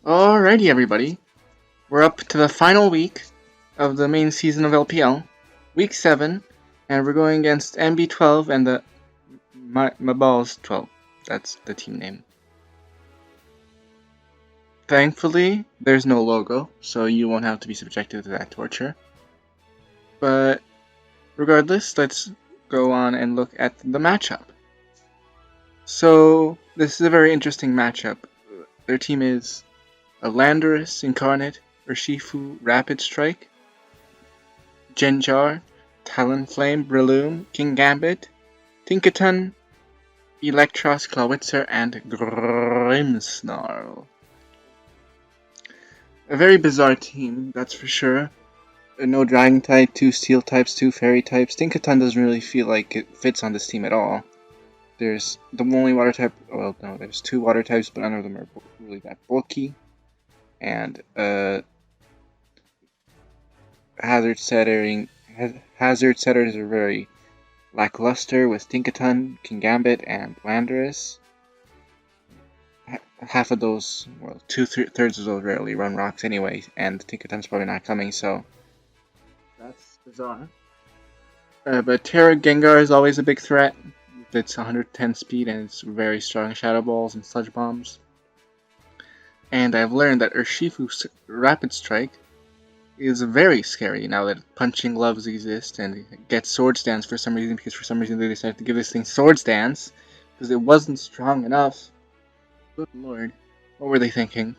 Alrighty, everybody. We're up to the final week of the main season of LPL, week 7, and we're going against MB12 and the Maballs 12. That's the team name. Thankfully, there's no logo, so you won't have to be subjected to that torture. But regardless, let's go on and look at the matchup. So, this is a very interesting matchup. Their team is a Landorus, Incarnate, Urshifu, Rapid Strike, Genjar, Talonflame, Breloom, Kingambit, Tinkaton, Electros, Clawitzer, and Grimmsnarl. A very bizarre team, that's for sure. No Dragon type, 2 Steel types, 2 Fairy types. Tinkaton doesn't really feel like it fits on this team at all. There's the only water type, well, no, there's 2 water types, but none of them are really that bulky. And, hazard setters are very lackluster with Tinkaton, Kingambit, and Landorus. Half of those, well, 2/3 of those rarely run rocks anyway, and Tinkaton's probably not coming, so that's bizarre. But Terra Gengar is always a big threat. It's 110 speed and it's very strong Shadow Balls and Sludge Bombs. And I've learned that Urshifu's Rapid Strike is very scary now that punching gloves exist and it gets Swords Dance for some reason, because for some reason they decided to give this thing Swords Dance because it wasn't strong enough. Good lord, what were they thinking?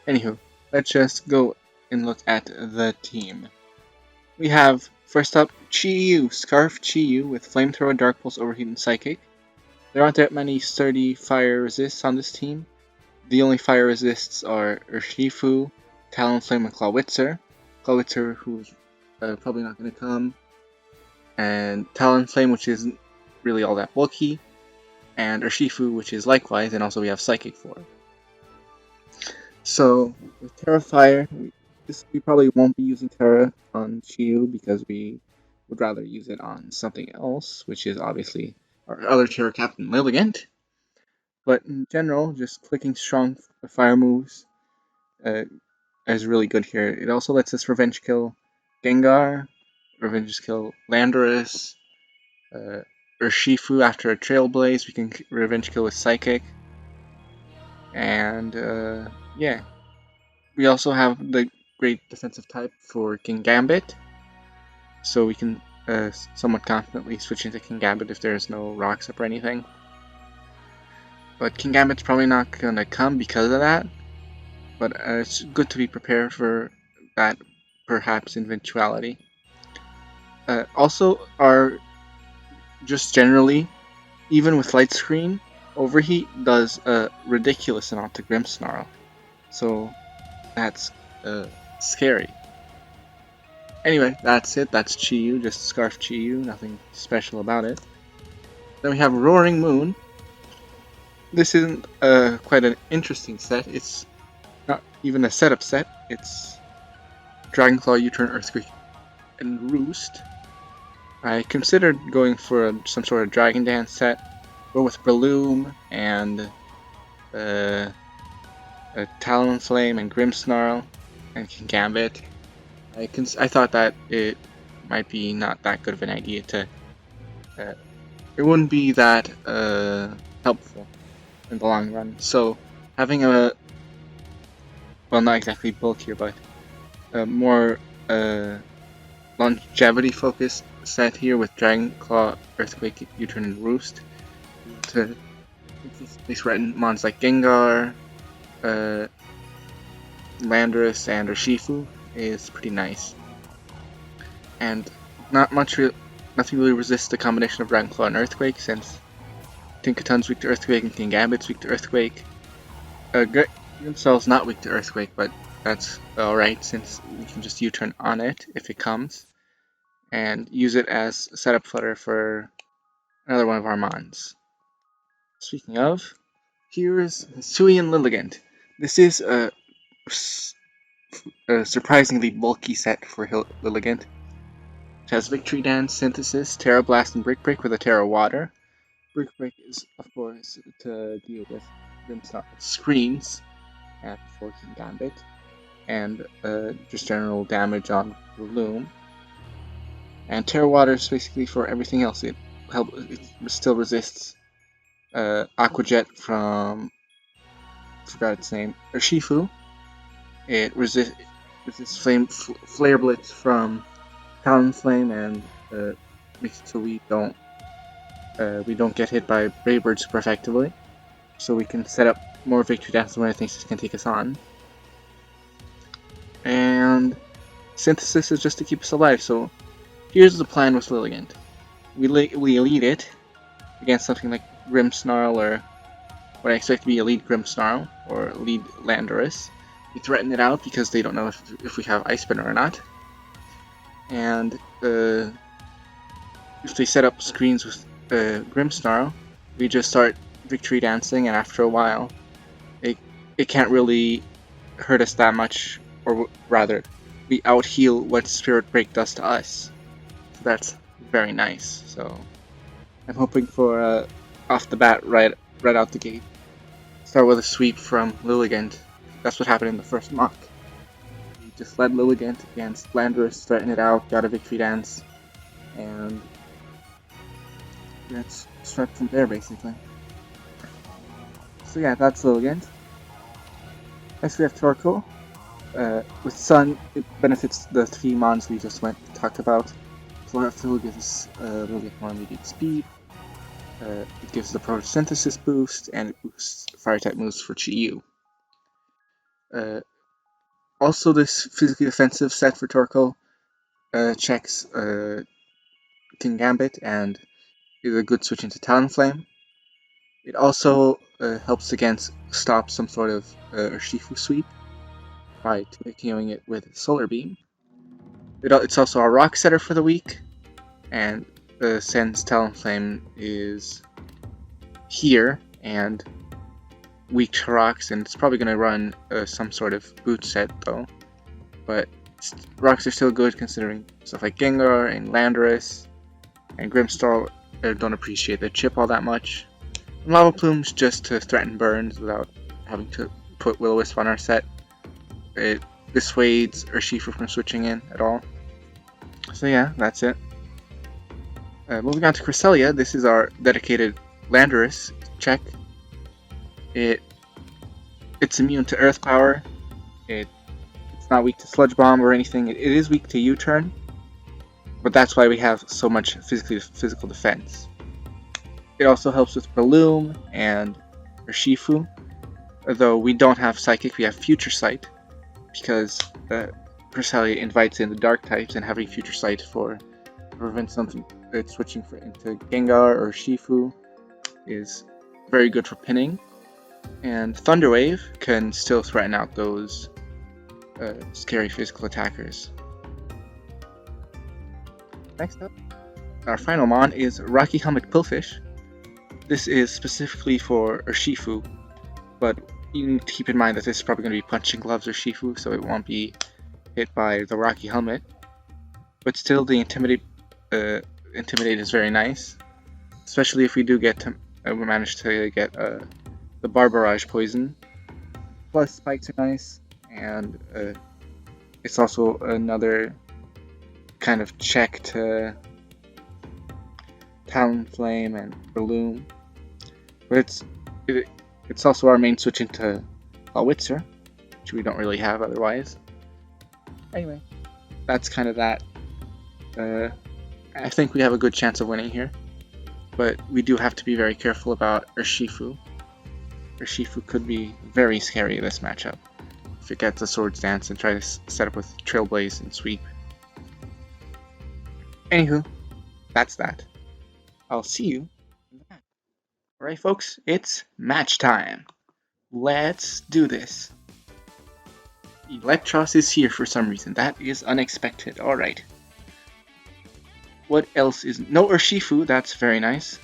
Anywho, let's just go and look at the team. We have, first up, Chi-Yu, Scarf Chi-Yu with Flamethrower, Dark Pulse, Overheat, and Psychic. There aren't that many sturdy fire resists on this team. The only fire resists are Urshifu, Talonflame, and Clawitzer. Clawitzer, who's probably not going to come, and Talonflame, which isn't really all that bulky, and Urshifu, which is likewise, and also we have Psychic for. So, with Terra Fire, we probably won't be using Terra on Chi-Yu because we would rather use it on something else, which is obviously our other Terra Captain, Lilligant. But in general, just clicking strong fire moves is really good here. It also lets us revenge kill Gengar, revenge kill Landorus, Urshifu after a Trailblaze. We can revenge kill with Psychic. And yeah. We also have the great defensive type for Kingambit, so we can somewhat confidently switch into Kingambit if there's no rocks up or anything. But Kingambit's probably not going to come because of that, but it's good to be prepared for that perhaps eventuality. Also, just generally, even with Light Screen, Overheat does a ridiculous amount to Grimmsnarl, so that's scary. Anyway, that's it. That's Chi-Yu, just Scarf Chi-Yu, nothing special about it. Then we have Roaring Moon. This isn't quite an interesting set. It's not even a setup set. It's Dragon Claw, U-Turn, Earthquake, and Roost. I considered going for some sort of Dragon Dance set, but with Breloom and Talonflame and Grimmsnarl and Kingambit, I thought that it might be not that good of an idea to. It wouldn't be that helpful in the long run. So having a, well, not exactly bulkier, but a more longevity focused set here with Dragon Claw, Earthquake, U-Turn, and Roost to consistently threaten mons like Gengar, Landorus, and Urshifu is pretty nice. And nothing really resists the combination of Dragon Claw and Earthquake, since Tinkaton's weak to Earthquake and Kingambit's weak to Earthquake. Grimmsnarl's not weak to Earthquake, but that's alright since we can just U-turn on it if it comes, and use it as setup fodder for another one of our mons. Speaking of, here's Hisuian Lilligant. This is a surprisingly bulky set for Lilligant. It has Victory Dance, Synthesis, Terra Blast, and Brick Break with a Terra Water. Brick Break is, of course, to deal with Grimmsnarl screens. and 14 Gambit, and just general damage on Bloom. And Terra Water is basically for everything else. It still resists Aqua Jet from, forgot its name, Urshifu. It resists Flare Blitz from Talonflame, and makes it so we don't get hit by Brave Bird super effectively. So we can set up more Victory Dance when I think this can take us on. And Synthesis is just to keep us alive, so here's the plan with Lilligant. We lead it against something like Grimmsnarl, or what I expect to be Elite Grimmsnarl, or Elite Landorus. We threaten it out because they don't know if we have Ice Spinner or not. And if they set up screens with Grimmsnarl, we just start Victory Dancing, and after a while, it can't really hurt us that much, or rather, we out-heal what Spirit Break does to us. So that's very nice. So I'm hoping for off the bat, right out the gate, start with a sweep from Lilligant. That's what happened in the first mock. We just led Lilligant against Landorus, threatened it out, got a Victory Dance, and let's start from there basically. So yeah, that's Lilligant. Next we have Torkoal. With Sun, it benefits the 3 mons we just talked about. Chlorophyll gives a little bit more immediate speed. It gives the photosynthesis boost, and it boosts fire type moves for Chi-Yu. Also, this physically offensive set for Torkoal checks King Gambit and is a good switch into Talonflame. It also helps against stop some sort of Urshifu sweep by KOing it with Solar Beam. It's also a rock setter for the week, and since Talonflame is here and weak to rocks, and it's probably going to run some sort of boot set though, but rocks are still good considering stuff like Gengar and Landorus and Grimmsnarl don't appreciate the chip all that much. And Lava Plume's just to threaten burns without having to put Will-O-Wisp on our set. It dissuades Urshifu from switching in at all. So yeah, that's it. Moving on to Cresselia, this is our dedicated Landorus check. It's immune to Earth Power. It's not weak to Sludge Bomb or anything. It is weak to U-Turn, but that's why we have so much physical defense. It also helps with Breloom and Urshifu. Though we don't have Psychic, we have Future Sight, because Cresselia invites in the Dark types, and having Future Sight to prevent something switching into Gengar or Urshifu is very good for pinning. And Thunder Wave can still threaten out those scary physical attackers. Next up, our final mon is Rocky Helmet Pillfish. This is specifically for Urshifu, but you need to keep in mind that this is probably going to be Punching Gloves Urshifu, so it won't be hit by the Rocky Helmet. But still, the Intimidate is very nice, especially if we do get to manage to get the Barbarage poison. Plus, spikes are nice, and it's also another kind of check to Talonflame and Breloom. But it's also our main switch into Howitzer, which we don't really have otherwise. Anyway, that's kind of that. I think we have a good chance of winning here, but we do have to be very careful about Urshifu. Urshifu could be very scary in this matchup if it gets a Swords Dance and try to set up with Trailblaze and Sweep. Anywho, that's that. I'll see you in the match. Alright folks, it's match time. Let's do this. Electros is here for some reason. That is unexpected. Alright. What else is... No Urshifu, that's very nice.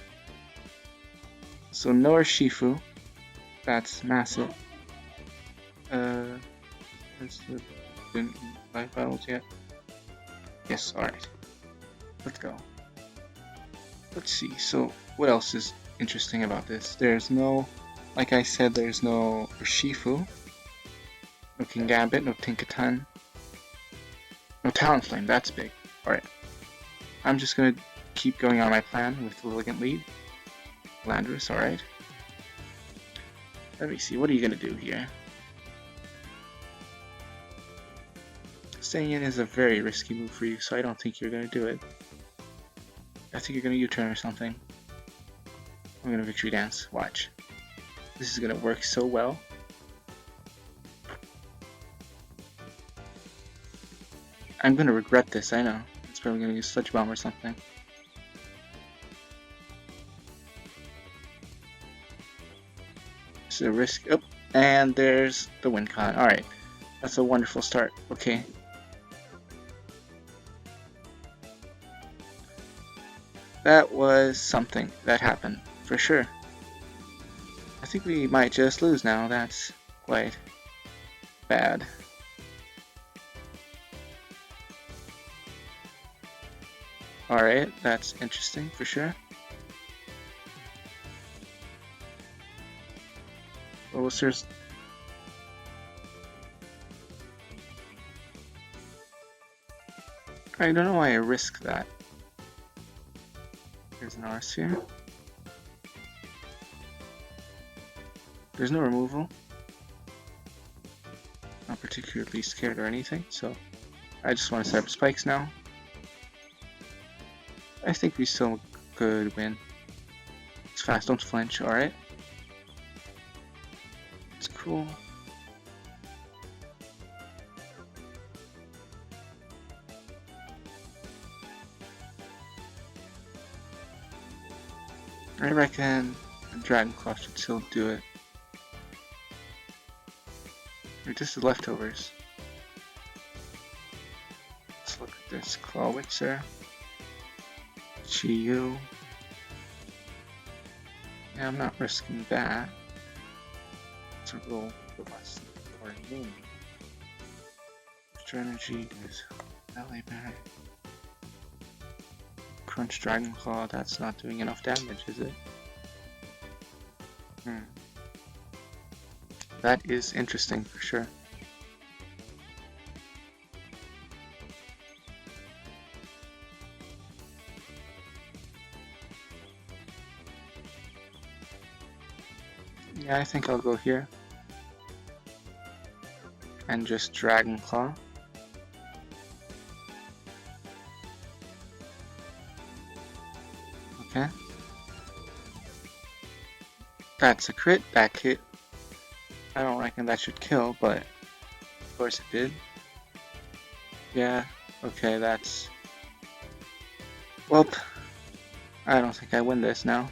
So no Urshifu. That's massive. Didn't live battles yet? Yes, alright. Let's go. Let's see, so what else is interesting about this? There's no... Like I said, there's no Urshifu. No King Gambit, no Tinkaton. No Talonflame, that's big. Alright. I'm just gonna keep going on my plan with the Lilligant lead. Landorus, alright. Let me see, what are you gonna do here? Staying in is a very risky move for you, so I don't think you're gonna do it. I think you're gonna U-turn or something. I'm gonna Victory Dance, watch. This is gonna work so well. I'm gonna regret this, I know. It's probably gonna use Sludge Bomb or something. It's a risk. Oh, and there's the win con. Alright, that's a wonderful start. Okay. That was something that happened, for sure. I think we might just lose now. That's quite bad. Alright, that's interesting, for sure. Well, there's... I don't know why I risk that. There's an Arceus. There's no removal. Not particularly scared or anything, so I just want to set up spikes now. I think we still could win. It's fast, don't flinch, alright. It's cool. I reckon Dragon Claw should still do it. Or just the leftovers. Let's look at this. Clawitzer. Chiyu. Yeah, I'm not risking that. To roll the less or moon. Extra energy is LA Berry. Crunch Dragon Claw, that's not doing enough damage, is it? That is interesting for sure. Yeah, I think I'll go here. And just Dragon Claw. Okay. That's a crit. That hit. I don't reckon that should kill, but of course it did. Yeah, okay, that's... Well, I don't think I win this now.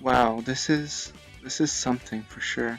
Wow, this is something for sure.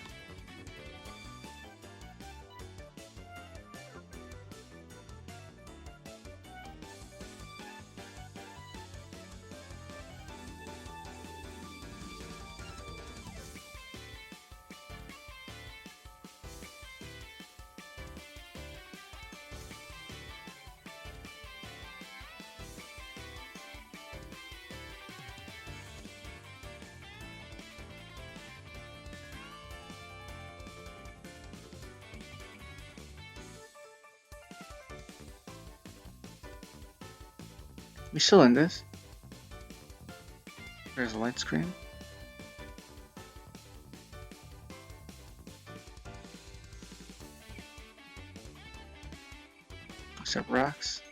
We still in this. There's a light screen. Except rocks.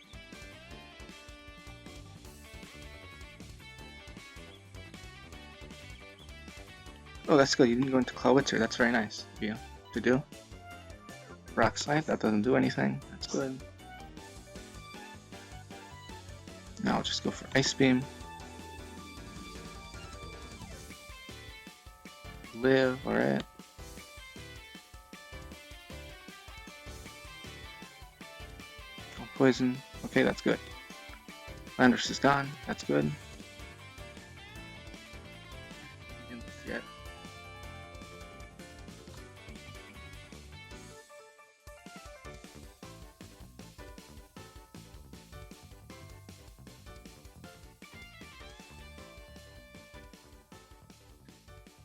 Oh, that's good. You didn't go into Clawitzer. That's very nice of you to do. Rock Slide. That doesn't do anything. That's good. Now I'll just go for Ice Beam. Live, alright. Go poison. Okay, that's good. Landers is gone. That's good. Yet.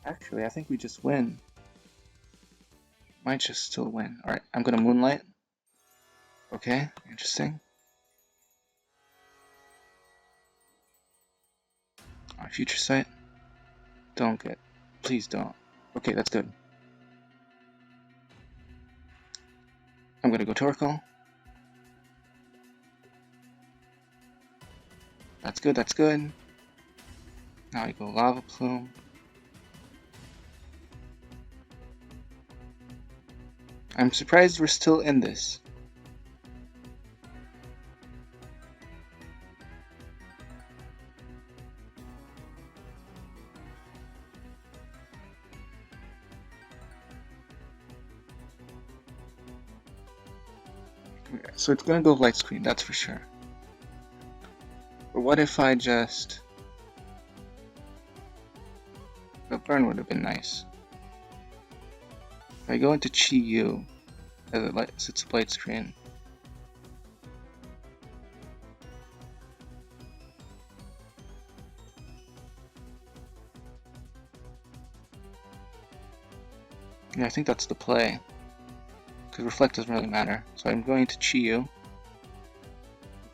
Actually, I think we just win. Might just still win. Alright, I'm gonna Moonlight. Okay, interesting. Our Future Sight. Don't get. Please don't. Okay, that's good. I'm gonna go Torkoal. That's good, that's good. Now I go Lava Plume. I'm surprised we're still in this. So it's gonna go Light Screen, that's for sure. But what if I just... The burn would have been nice. If I go into Chi Yu, as it sits Light Screen. Yeah, I think that's the play. Because Reflect doesn't really matter. So I'm going to Chi Yu.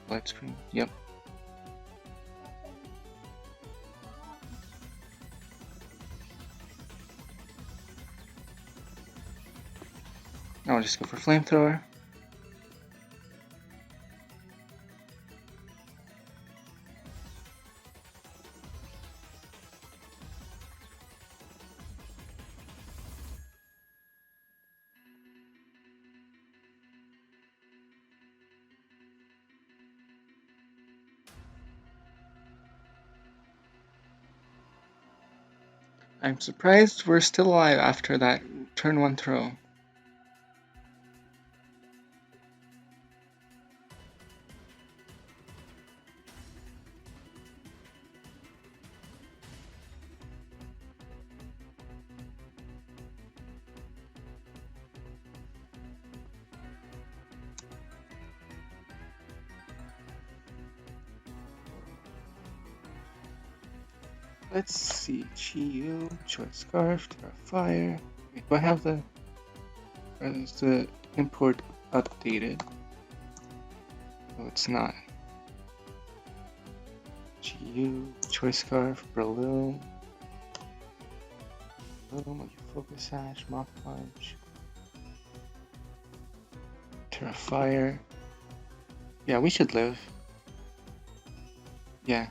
Light Screen, yep. Now I'll just go for Flamethrower. I'm surprised we're still alive after that turn 1 throw. Let's see, Chi Yu, Choice Scarf, Terra Fire. Wait, do I have the... is the import updated? No, it's not. Chi Yu, Choice Scarf, Breloom. Breloom, Focus Sash, Mach Punch. Terra Fire. Yeah, we should live. Yeah.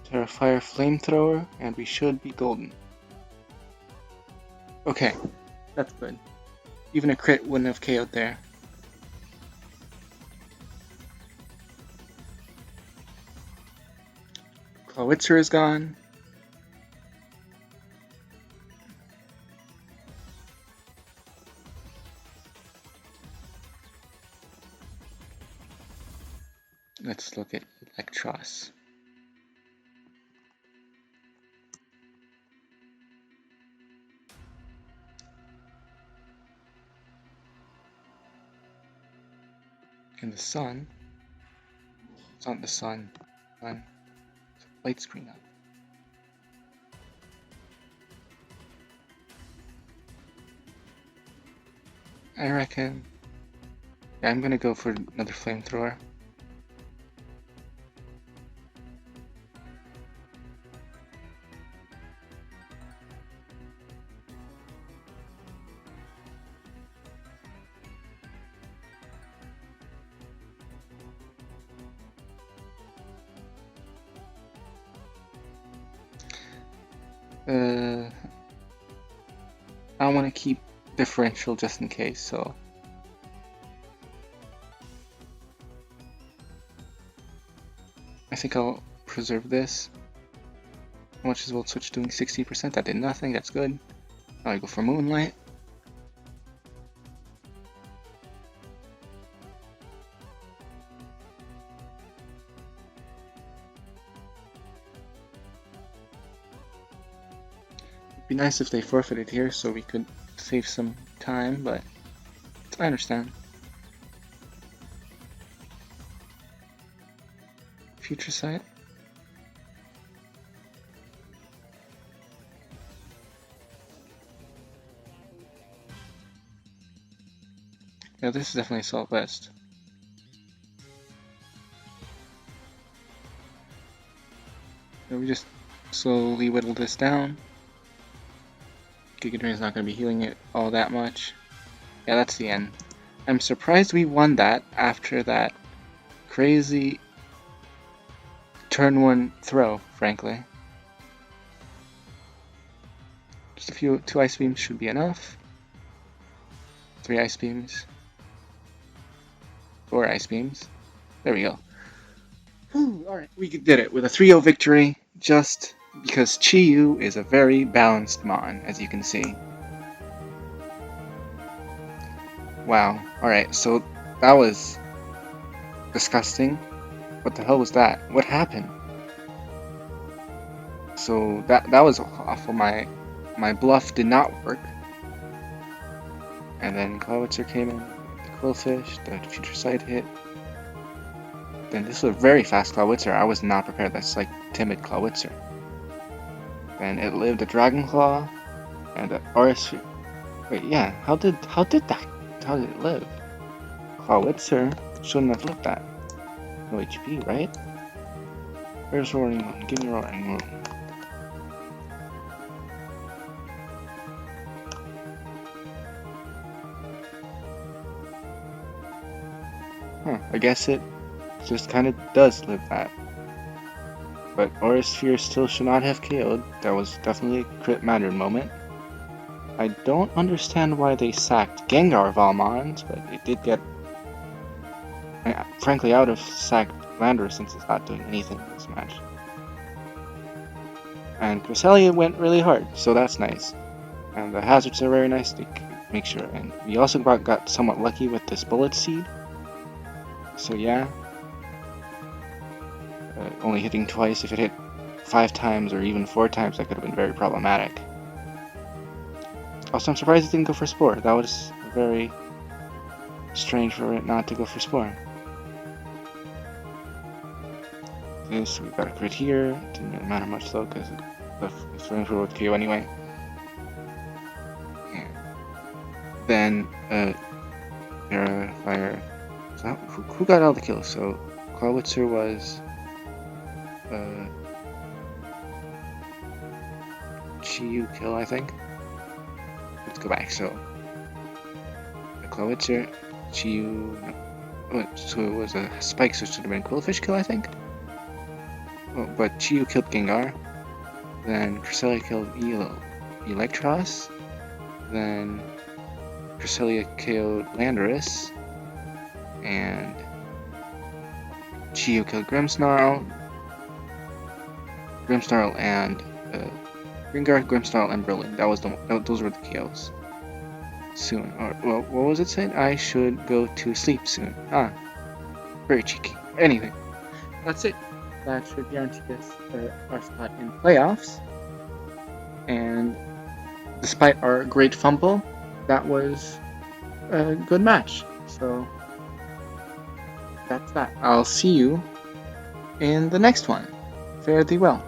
Terra Fire Flamethrower, and we should be golden. Okay, that's good. Even a crit wouldn't have KO'd there. Clawitzer is gone. Let's look at Electros. In the sun. It's not the sun. Light screen up. I reckon. Yeah, I'm gonna go for another flamethrower. I want to keep differential just in case, so I think I'll preserve this. How much as well switch doing 60%? That did nothing, that's good. I go for Moonlight. It'd be nice if they forfeited here so we could save some time, but I understand. Future Sight. Yeah, this is definitely Assault West. So we just slowly whittle this down. Giga Drain's not going to be healing it all that much. Yeah, that's the end. I'm surprised we won that after that crazy turn 1 throw, frankly. Just two Ice Beams should be enough. 3 Ice Beams. 4 Ice Beams. There we go. Alright, we did it with a 3-0 victory, just because Chi-Yu is a very balanced Mon, as you can see. Wow, alright, so that was disgusting. What the hell was that? What happened? So that was awful. My bluff did not work. And then Clawitzer came in, the Quillfish, the Future Sight hit. Then this was a very fast Clawitzer. I was not prepared. That's like timid Clawitzer. Then it lived a Dragon Claw and a RS. Wait, yeah. How did it live? Clawitzer shouldn't have lived that. No HP, right? Where's Roaring Moon? Give me Roaring Moon. Huh, I guess it just kind of does live that. But Aura Sphere still should not have KO'd. That was definitely a crit mattered moment. I don't understand why they sacked Gengar of all Mons, but they did get... frankly, I would have sacked Landorus since it's not doing anything in this match. And Cresselia went really hard, so that's nice. And the hazards are very nice to make sure. And we also got somewhat lucky with this Bullet Seed. So yeah. Only hitting twice. If it hit 5 times or even 4 times, that could have been very problematic. Also, I'm surprised it didn't go for Spore. That was very strange for it not to go for Spore. So we got a crit here. Didn't really matter much though, because the Flames were with KO anyway. And then, Fire. So who got all the kills? So, Clawitzer was Chi-Yu kill, I think. Let's go back. So, the Clawitzer, Chi-Yu. Oh, so it was a Spike, so it should have been Quillfish kill, I think. Oh, but Chi-Yu killed Gengar. Then Cresselia killed Electros. Then Cresselia killed Landorus. And Chi-Yu killed Grimmsnarl. Grimmsnarl and Gengar, Grimmsnarl, and Berlin. Those were the KOs. Soon. Or, well, what was it saying? I should go to sleep soon. Ah, very cheeky. Anyway, that's it. That should guarantee us our spot in playoffs. And despite our great fumble, that was a good match. So that's that. I'll see you in the next one. Fare thee well.